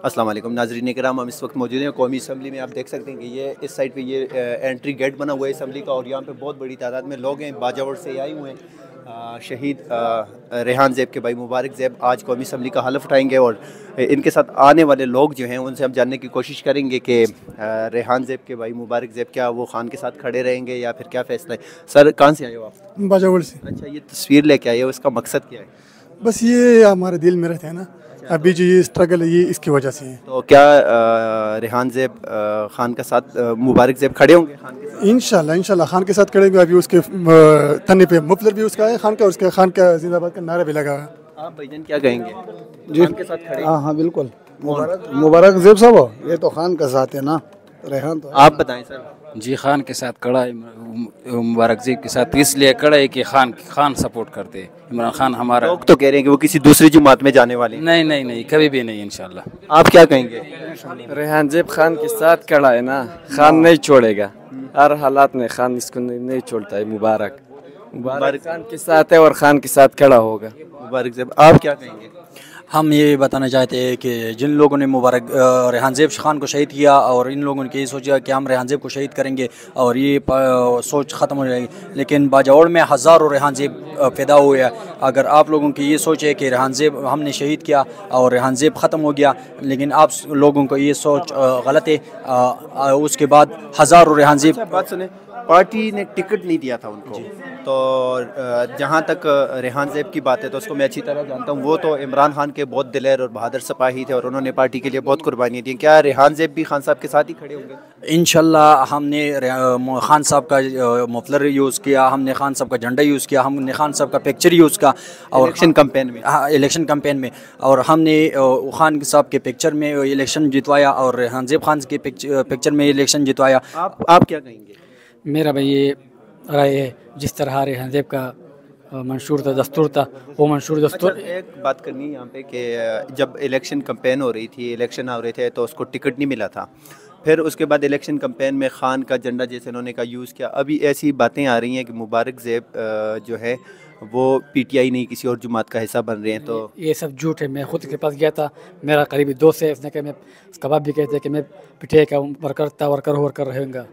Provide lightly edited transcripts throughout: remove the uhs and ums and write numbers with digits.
अस्सलाम वालेकुम नाज़रीन इकराम, हम इस वक्त मौजूद हैं कौमी असम्बली में। आप देख सकते हैं कि ये इस साइड पे ये एंट्री गेट बना हुआ है असम्बली का, और यहाँ पे बहुत बड़ी तादाद में लोग हैं, बाजावर से आए हुए हैं। शहीद रेहान ज़ैब के भाई मुबारक ज़ैब आज कौमी असम्बली का हलफ उठाएंगे, और इनके साथ आने वाले लोग जो हैं उनसे हम जानने की कोशिश करेंगे कि रेहान ज़ैब के भाई मुबारक ज़ैब क्या वो खान के साथ खड़े रहेंगे या फिर क्या फ़ैसला है। सर कहाँ से आए हो आप? बाजावर से। अच्छा, ये तस्वीर लेके आए हो, इसका मकसद क्या है? बस ये हमारे दिल में रहते हैं ना, अभी जो ये स्ट्रगल है ये इसकी वजह से है। तो क्या रेहान ज़ैब खान का साथ मुबारक ज़ैब खड़े होंगे खान के साथ? इंशाल्लाह इंशाल्लाह खान के साथ खड़ेंगे। अभी उसके तने पे मुफलर भी उसका है खान का, और उसके खान का जिंदाबाद का नारा भी लगा है। आप भाईजान क्या कहेंगे? जी खान के साथ खड़े? हाँ हाँ बिल्कुल। मुबारक ज़ैब साहब ये तो खान का साथ है ना, रेहान तो आप बताएं सर। जी खान के साथ खड़ा है, मुबारक ज़ैब के साथ इसलिए खड़ा है कि खान सपोर्ट करते हैं। इमरान खान हमारा। लोग तो कह रहे हैं कि वो किसी दूसरी जमात में जाने वाले हैं। नहीं नहीं नहीं, कभी भी नहीं इंशाल्लाह। आप क्या कहेंगे? रेहान ज़ैब खान के साथ खड़ा है ना, खान नहीं छोड़ेगा, हर हालात में खान इसको नहीं छोड़ता है। मुबारक खान के साथ है और खान के साथ खड़ा होगा। मुबारक ज़ैब, आप क्या कहेंगे? हम ये बताना चाहते हैं कि जिन लोगों ने मुबारक रेहान ज़ैब खान को शहीद किया, और इन लोगों ने ये सोचा कि हम रेहान ज़ैब को शहीद करेंगे और ये सोच ख़त्म हो जाएगी, लेकिन बाजावर में हज़ारों रेहान ज़ैब पैदा हुए हैं। अगर आप लोगों की ये सोच है कि रेहान ज़ैब हमने शहीद किया और रेहान ज़ैब ख़त्म हो गया, लेकिन आप लोगों को ये सोच गलत है। उसके बाद हज़ारों रेहान ज़ैब। बात सुने, पार्टी ने टिकट नहीं दिया था उनको, तो जहाँ तक रेहान ज़ैब की बात है तो उसको मैं अच्छी तरह जानता हूँ। वो तो इमरान खान के बहुत दिलेर और बहादुर सिपाही थे और उन्होंने पार्टी के लिए बहुत कुर्बानियाँ दी। क्या रेहान ज़ैब भी खान साहब के साथ ही खड़े होंगे? इंशाल्लाह हमने खान साहब का मफलर यूज़ किया, हमने खान साहब का झंडा यूज़ किया, हमने खान साहब का पिक्चर यूज़ किया और इलेक्शन कैंपेन में। हाँ, इलेक्शन कैंपेन में, और हमने खान साहब के पिक्चर में इलेक्शन जितवाया और रेहान ज़ैब खान के पिक्चर में इलेक्शन जितवाया। आप क्या कहेंगे? मेरा भाई ये राय है, जिस तरह रेहान ज़ैब का मंशूर था, दस्तूर था, वो मंशूर दस्तूर। अच्छा, एक बात करनी है यहाँ पे कि जब इलेक्शन कैंपेन हो रही थी, इलेक्शन हो रहे थे, तो उसको टिकट नहीं मिला था। फिर उसके बाद इलेक्शन कैंपेन में खान का झंडा जैसे उन्होंने का यूज़ किया। अभी ऐसी बातें आ रही हैं कि मुबारक ज़ैब जो है वो पीटीआई नहीं किसी और जमात का हिस्सा बन रहे हैं। तो ये सब झूठ है। मैं खुद के पास गया था, मेरा करीबी दोस्त है, उसने कहा मैं उसका बाप भी कहते हैं कि मैं पीटीआई का वर्कर रहेगा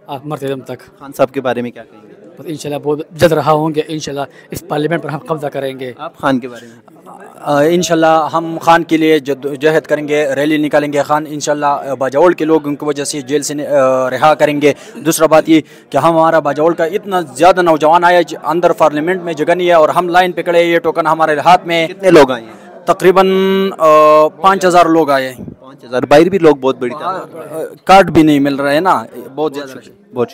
आप मरते दम तक। खान साहब के बारे में क्या कहेंगे? बस इंशाल्लाह बहुत जल्द रहा होंगे, इंशाल्लाह इस पार्लियामेंट पर हम कब्जा करेंगे। आप खान के बारे में? इंशाल्लाह हम खान के लिए जद्दोजहद करेंगे, रैली निकालेंगे। खान इंशाल्लाह बाजावल के लोग उनकी वजह से जेल से रिहा करेंगे। दूसरा बात ये कि हमारा बाजावल का इतना ज़्यादा नौजवान आया अंदर पार्लियामेंट में जगह नहीं है और हम लाइन पे खड़े, ये टोकन हमारे हाथ में। कितने लोग आए हैं? तकरीबन 5000 लोग आए। 5000 बाहर भी लोग बहुत बड़ी कार्ड भी नहीं मिल रहे हैं ना, बहुत ज़्यादा। बहुत